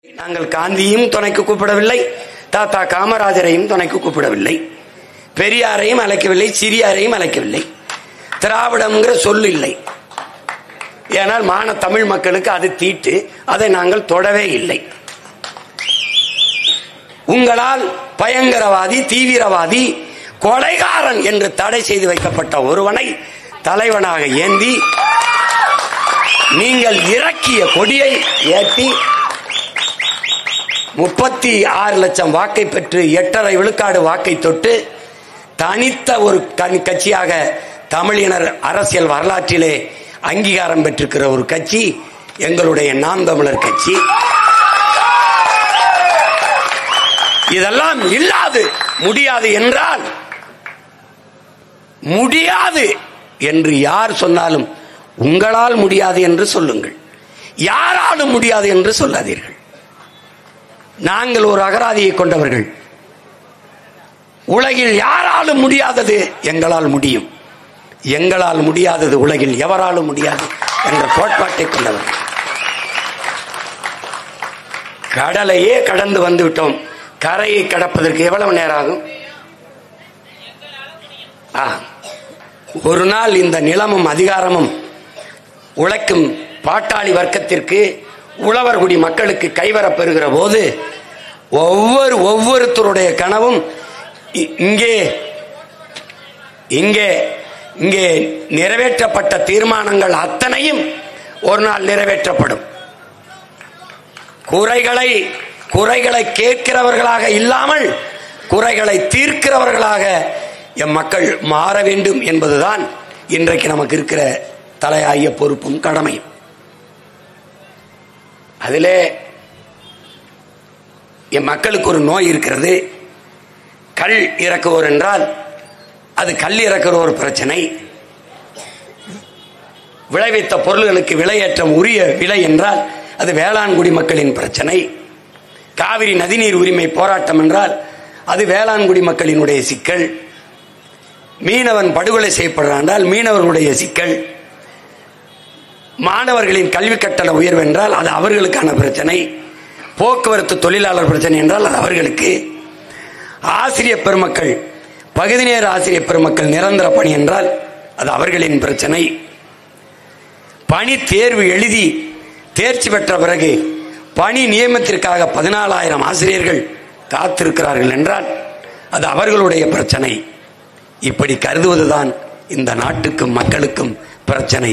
நாங்கள் காந்தியும் துணைக்கு கூப்பிடவில்லை, தாத்தா காமராஜரையும் துணைக்கு கூப்பிடவில்லை, பெரியாரையும் அழைக்கவில்லை, சிறியாரையும் அழைக்கவில்லை, திராவிடம்ங்கிற சொல் இல்லை. ஏனால் மான தமிழ் மக்களுக்கு அது தீட்டு, அதை நாங்கள் தொடவே இல்லை. உங்களால் பயங்கரவாதி, தீவிரவாதி, கொலைகாரன் என்று தடை செய்து வைக்கப்பட்ட ஒருவனை தலைவனாக ஏந்தி நீங்கள் இறக்கிய கொடியை ஏற்றி 36 லட்சம் வாக்கை பெற்று 8.5 விழுக்காடு வாக்கை தொட்டு தனித்த ஒரு கட்சியாக தமிழினர் அரசியல் வரலாற்றிலே அங்கீகாரம் பெற்றிருக்கிற ஒரு கட்சி எங்களுடைய நாம் தமிழர் கட்சி. இதெல்லாம் இல்லாது முடியாது என்றால், முடியாது என்று யார் சொன்னாலும் உங்களால் முடியாது என்று சொல்லுங்கள், யாராலும் முடியாது என்று சொல்லாதீர்கள். நாங்கள் ஒரு அகராதியை கொண்டவர்கள். உலகில் யாராலும் முடியாதது எங்களால் முடியும், எங்களால் முடியாதது உலகில் எவராலும் முடியாது என்ற கோட்பாட்டை கொண்டவர்கள். கடலையே கடந்து வந்து விட்டோம், கரையை கடப்பதற்கு எவ்வளவு நேரம் ஆகும்? ஒரு நாள் இந்த நிலமும் அதிகாரமும் உழைக்கும் பாட்டாளி வர்க்கத்திற்கு, உழவர்குடி மக்களுக்கு கைவரப்பெறுகிற போது ஒவ்வொருத்தருடைய கனவும் இங்கே இங்கே இங்கே நிறைவேற்றப்பட்ட தீர்மானங்கள் அத்தனையும் ஒரு நாள் நிறைவேற்றப்படும். குறைகளை கேட்கிறவர்களாக இல்லாமல் குறைகளை தீர்க்கிறவர்களாக எம் மக்கள் மாற வேண்டும் என்பதுதான் இன்றைக்கு நமக்கு இருக்கிற தலையாய பொறுப்பும் கடமையும். அதிலே என் மக்களுக்கு ஒரு நோய் இருக்கிறது. கல் இறக்குவோர் என்றால் அது கல் இறக்குவோர் பிரச்சனை. விளைவித்த பொருள்களுக்கு விலையேற்றம் உரிய விலை என்றால் அது வேளாண்குடி மக்களின் பிரச்சனை. காவிரி நதிநீர் உரிமை போராட்டம் என்றால் அது வேளாண்குடி மக்களினுடைய சிக்கல். மீனவன் படுகொலை செய்யப்படுறான் என்றால் மீனவர்களுடைய சிக்கல். மாணவர்களின் கல்வி கட்டண உயர்வு என்றால் அது அவர்களுக்கான பிரச்சனை. போக்குவரத்து தொழிலாளர் பிரச்சனை என்றால் அது அவர்களுக்கு. ஆசிரியர் பெருமக்கள், பகுதி நேர ஆசிரியர் பெருமக்கள் நிரந்தர பணி என்றால் அது அவர்களின் பிரச்சனை. பணி தேர்வு எழுதி தேர்ச்சி பெற்ற பிறகு பணி நியமனத்திற்காக 14,000 ஆசிரியர்கள் காத்திருக்கிறார்கள் என்றால் அது அவர்களுடைய பிரச்சனை. இப்படி கருதுவதுதான் இந்த நாட்டுக்கும் மக்களுக்கும் பிரச்சனை.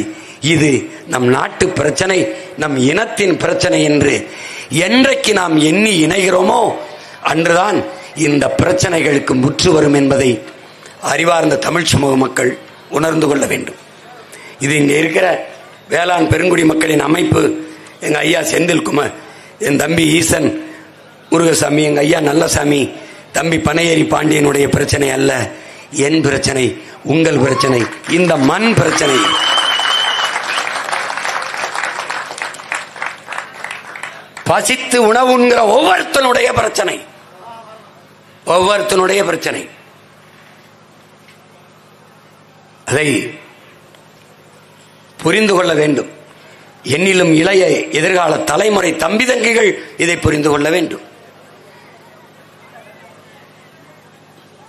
இது நம் நாட்டு பிரச்சனை, நம் இனத்தின் பிரச்சனை என்று என்றைக்கு நாம் எண்ணி இணைகிறோமோ அன்றுதான் இந்த பிரச்சனைகளுக்கு முற்று வரும் என்பதை அறிவார்ந்த தமிழ் சமூக மக்கள் உணர்ந்து கொள்ள வேண்டும். இது இங்கே இருக்கிற வேளாண் பெருங்குடி மக்களின் அமைப்பு, எங்க ஐயா செந்தில்குமார், என் தம்பி ஈசன் முருகசாமி, எங்க ஐயா நல்லசாமி, தம்பி பனையேரி பாண்டியனுடைய பிரச்சனை அல்ல, என் பிரச்சனை, உங்கள் பிரச்சனை, இந்த மண் பிரச்சனை. பசித்து உணவுங்கிற ஒவ்வொருத்தனுடைய பிரச்சனை, ஒவ்வொருத்தனுடைய பிரச்சனை. அதை புரிந்து கொள்ள வேண்டும். என்னிலும் இளைய எதிர்கால தலைமுறை தம்பி தங்கிகள் இதை புரிந்து கொள்ள வேண்டும்.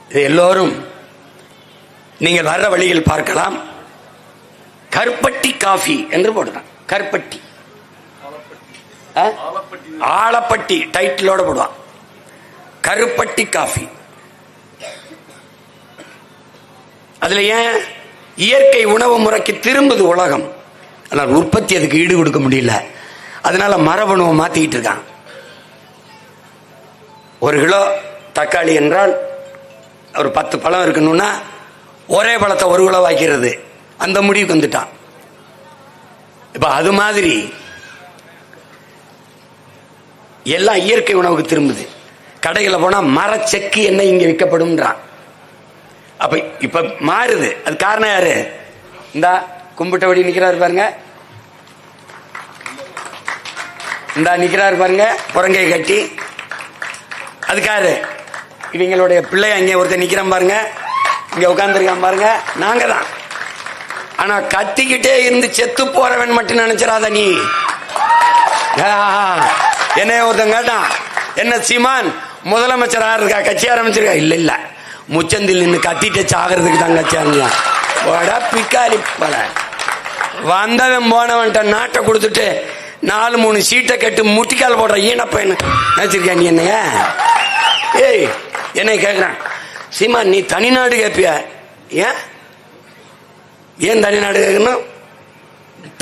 இது எல்லோரும் நீங்கள் வர்ற வழியில் பார்க்கலாம். கருப்பட்டி காஃபி என்று போடுறான். கருப்பட்டி, ஆலப்பட்டி டைட்டிலோட போடுவான். கருப்பட்டி காஃபி. அதுல ஏன் இயற்கை உணவு முறைக்கு திரும்புது உலகம், ஆனால் உற்பத்தி அதுக்கு ஈடு கொடுக்க முடியல. அதனால மரபணுவை மாத்திக்கிட்டு இருக்கான். 1 கிலோ தக்காளி என்றால் ஒரு 10 பழம் இருக்கணும்னா ஒரே பழத்தை 1 கிலோ வாக்கிறது, அந்த முடிவுக்கு வந்துட்டான். இப்ப அது மாதிரி எல்லாம் இயற்கை உணவுக்கு திரும்புது. கடைகளை போனா மரச்செக்கு எண்ணெய் இங்க விற்கப்படும்ன்றான். அப்ப இப்ப மாறுது. அது காரணம் யாரு? இந்த கும்பிட்டபடி நிக்கிறாரு பாருங்க, இந்த நிக்கிறாரு பாருங்க புறங்கை கட்டி. அதுக்காரு இவங்களுடைய பிள்ளை அங்கே ஒருத்தர் நிக்கிறான் பாருங்க, இங்க உட்கார்ந்துருக்கான் பாருங்க, நாங்க தான். ஆனா கத்திக்கிட்டே இருந்து செத்து போறவன் மட்டும் நினைச்சிடாத நீ. என்ன ஒருத்தன் கேட்டான், என்ன சீமான் முதலமைச்சர் இருக்கா, கட்சி ஆரம்பிச்சிருக்கா? இல்ல இல்ல, முச்சந்தில் நின்று கத்திட்டு சாகிறதுக்கு தான் கட்சி ஆரம்பிச்சான். பிக்காலி பல வந்தவன் போனவன்ட்ட நாட்டை கொடுத்துட்டு 4-3 சீட்டை கட்டு முட்டிக்கால் போடுற ஈனப்ப நினைச்சிருக்கியா நீ? என்னைய ஏய் என்னை கேட்கிறான், சீமான் நீ தனிநாடு கேட்பிய? ஏன் தனிநாடு கேட்கணும்?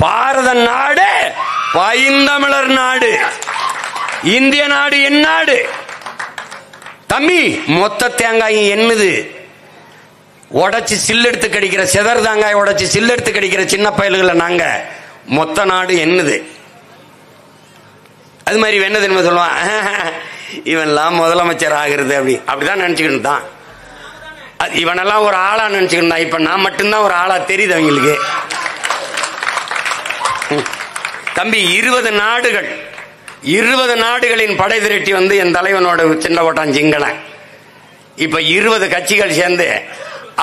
பாரத நாடு பைந்தமிழர் நாடு, இந்திய நாடு என் நாடு தம்பி. மொத்த தேங்காயும் என்னது? உடைச்சு சில்லெடுத்து கடிக்கிற செதர் தேங்காய் உடைச்சு சில்லெடுத்து கடிக்கிற சின்ன பயல்களை நாங்க. மொத்த நாடு என்னது? அது மாதிரி என்ன தெரியுமா சொல்லுவான், இவன்லாம் முதலமைச்சர் ஆகிறது அப்படிதான் நினைச்சுக்கிட்டு தான். இவனெல்லாம் ஒரு ஆளா நினைச்சுக்கிட்டு. இப்ப நான் மட்டும்தான் ஒரு ஆளா தெரியுது அவங்களுக்கு. தம்பி 20 நாடுகளின் படை திரட்டி வந்து என் தலைவனோட சின்ன ஓட்டான் சிங்கள. இப்ப 20 கட்சிகள் சேர்ந்து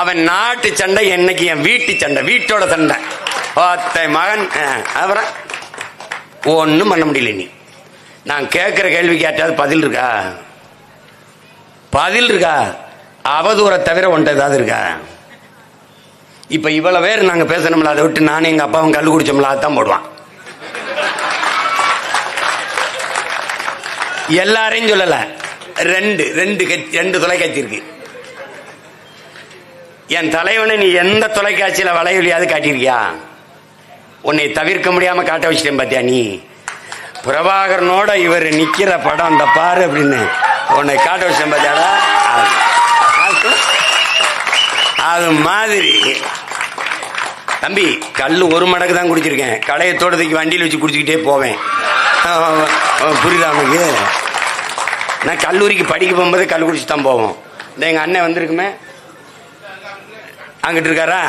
அவன் நாட்டு சண்டை, என்னைக்கு என் வீட்டு சண்டை, வீட்டோட சண்டை. மகன் அப்புறம் ஒன்னும் பண்ண முடியல. நீ நான் கேட்கிற கேள்வி கேட்டாது பதில் இருக்கா? பதில் இருக்கா? அவதூறை தவிர ஒன்றை ஏதாவது இருக்கா? இப்ப இவ்வளவு பேர் நாங்க பேசணும்ல, அதை விட்டு நானும் எங்க அப்பாவும் கல்லு குடிச்சோம்ல, அதான் போடுவான். எல்லாரையும் சொல்லல, ரெண்டு தொலைக்காட்சி இருக்கு. என் தலைவனை நீ எந்த தொலைக்காட்சியில வளையொலியாவது காட்டியிருக்கியா? உன்னை தவிர்க்க முடியாம காட்ட வச்சிட்டேன் பாத்தியா நீ? பிரபாகரனோட இவர் நிக்கிற படம் அந்த பாரு அப்படின்னு உன்னை காட்ட வச்சிட்டேன் பாத்தியாடா? அது மாதிரி தம்பி, கல்லு 1 மடக்கு தான் குடிச்சிருக்கேன். கடையை தோட்டத்துக்கு வண்டியில் வச்சு குடிச்சுக்கிட்டே போவேன். புரியுதா உனக்கு? நான் கல்லூரிக்கு படிக்க போகும்போது கல் குடிச்சு தான் போவோம். இந்த எங்க அண்ணன் வந்திருக்குமே, அங்கிட்டு இருக்காரா?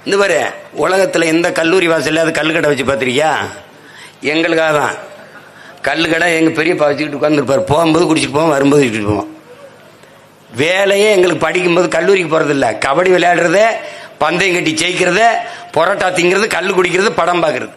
இந்த பாரு, உலகத்துல எந்த கல்லூரி வாசல்ல அது கல்லு கடை வச்சு பார்த்திருக்கியா? எங்களுக்காக தான் கல்லு கடை. எங்க பெரியப்பா வச்சுக்கிட்டு உட்காந்துருப்பாரு. போகும்போது குடிச்சிட்டு போவோம், வரும்போது வச்சுட்டு போவோம். வேலையே எங்களுக்கு படிக்கும்போது கல்லூரிக்கு போறது இல்லை, கபடி விளையாடுறது, பந்தயம் கட்டி ஜெயிக்கிறது, பொரோட்டா திங்கிறது, கல்லு குடிக்கிறது, படம் பார்க்கறது.